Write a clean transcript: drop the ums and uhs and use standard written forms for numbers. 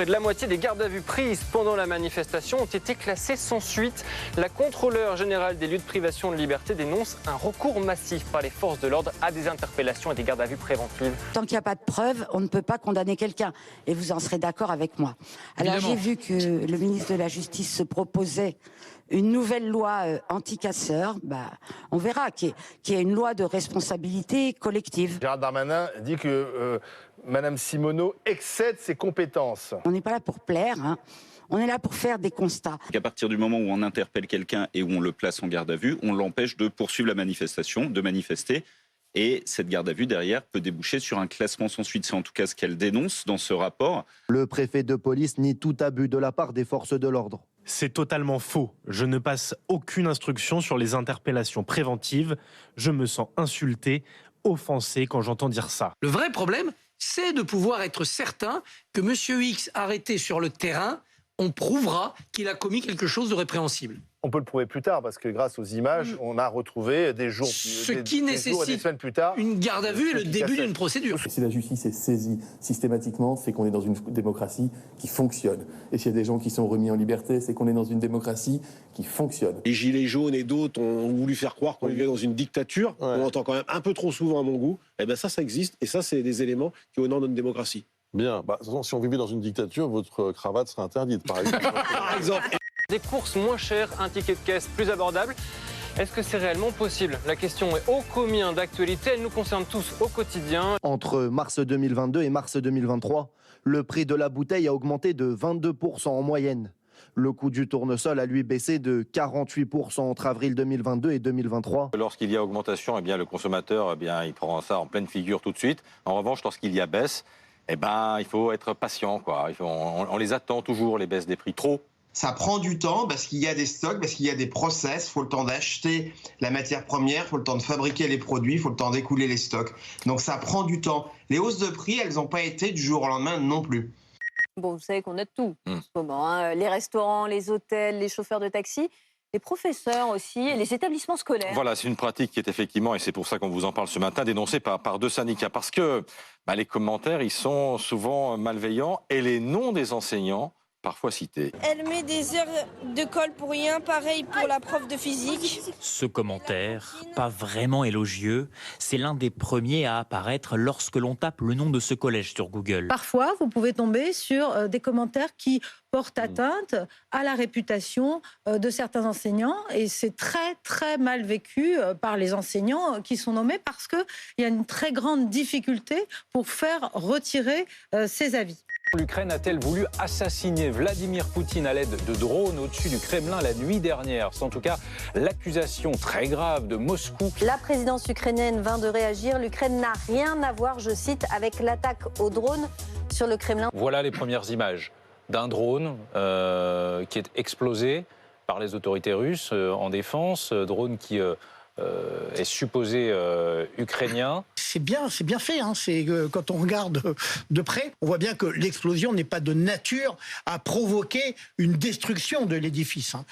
Près de la moitié des gardes à vue prises pendant la manifestation ont été classées sans suite. La contrôleure générale des lieux de privation de liberté dénonce un recours massif par les forces de l'ordre à des interpellations et des gardes à vue préventives. Tant qu'il n'y a pas de preuves, on ne peut pas condamner quelqu'un. Et vous en serez d'accord avec moi. Alors j'ai vu que le ministre de la Justice se proposait une nouvelle loi anti-casseurs. On verra qu'il y a une loi de responsabilité collective. Gérald Darmanin dit que Madame Simoneau excède ses compétences. On n'est pas là pour plaire, hein. On est là pour faire des constats. À partir du moment où on interpelle quelqu'un et où on le place en garde à vue, on l'empêche de poursuivre la manifestation, de manifester. Et cette garde à vue, derrière, peut déboucher sur un classement sans suite. C'est en tout cas ce qu'elle dénonce dans ce rapport. Le préfet de police nie tout abus de la part des forces de l'ordre. C'est totalement faux. Je ne passe aucune instruction sur les interpellations préventives. Je me sens insulté, offensé quand j'entends dire ça. Le vrai problème, c'est de pouvoir être certain que M. X, arrêté sur le terrain, on prouvera qu'il a commis quelque chose de répréhensible. On peut le prouver plus tard parce que grâce aux images, on a retrouvé des jours, des semaines plus tard, une garde à vue et le début d'une procédure. Si la justice est saisie systématiquement, c'est qu'on est dans une démocratie qui fonctionne. Et s'il y a des gens qui sont remis en liberté, c'est qu'on est dans une démocratie qui fonctionne. Les gilets jaunes et d'autres ont voulu faire croire qu'on vivait dans une dictature. Ouais. On entend quand même un peu trop souvent à mon goût. Eh bien ça existe et ça, c'est des éléments qui honorent notre démocratie. Bien. De toute façon, si on vivait dans une dictature, votre cravate serait interdite, par exemple. Par exemple. Des courses moins chères, un ticket de caisse plus abordable. Est-ce que c'est réellement possible? La question est ô combien d'actualité, elle nous concerne tous au quotidien. Entre mars 2022 et mars 2023, le prix de la bouteille a augmenté de 22% en moyenne. Le coût du tournesol a lui baissé de 48% entre avril 2022 et 2023. Lorsqu'il y a augmentation, eh bien, le consommateur il prend ça en pleine figure tout de suite. En revanche, lorsqu'il y a baisse, il faut être patient, quoi. On les attend toujours, les baisses des prix, trop. Ça prend du temps parce qu'il y a des stocks, parce qu'il y a des process, il faut le temps d'acheter la matière première, il faut le temps de fabriquer les produits, il faut le temps d'écouler les stocks. Donc ça prend du temps. Les hausses de prix, elles n'ont pas été du jour au lendemain non plus. Bon, vous savez qu'on a de tout en ce moment, hein. Les restaurants, les hôtels, les chauffeurs de taxi, les professeurs aussi, et les établissements scolaires. Voilà, c'est une pratique qui est effectivement, et c'est pour ça qu'on vous en parle ce matin, dénoncée par deux syndicats. Parce que les commentaires, ils sont souvent malveillants et les noms des enseignants parfois cités. Elle met des heures de colle pour rien, pareil pour la prof de physique. Ce commentaire, pas vraiment élogieux, c'est l'un des premiers à apparaître lorsque l'on tape le nom de ce collège sur Google. Parfois, vous pouvez tomber sur des commentaires qui portent atteinte à la réputation de certains enseignants et c'est très très mal vécu par les enseignants qui sont nommés parce qu'il y a une très grande difficulté pour faire retirer ces avis. L'Ukraine a-t-elle voulu assassiner Vladimir Poutine à l'aide de drones au-dessus du Kremlin la nuit dernière? C'est en tout cas l'accusation très grave de Moscou. La présidence ukrainienne vient de réagir. L'Ukraine n'a rien à voir, je cite, avec l'attaque au drone sur le Kremlin. Voilà les premières images d'un drone qui est explosé par les autorités russes en défense, drone qui est supposé ukrainien. C'est bien fait. Hein. Quand on regarde de près, on voit bien que l'explosion n'est pas de nature à provoquer une destruction de l'édifice. Hein.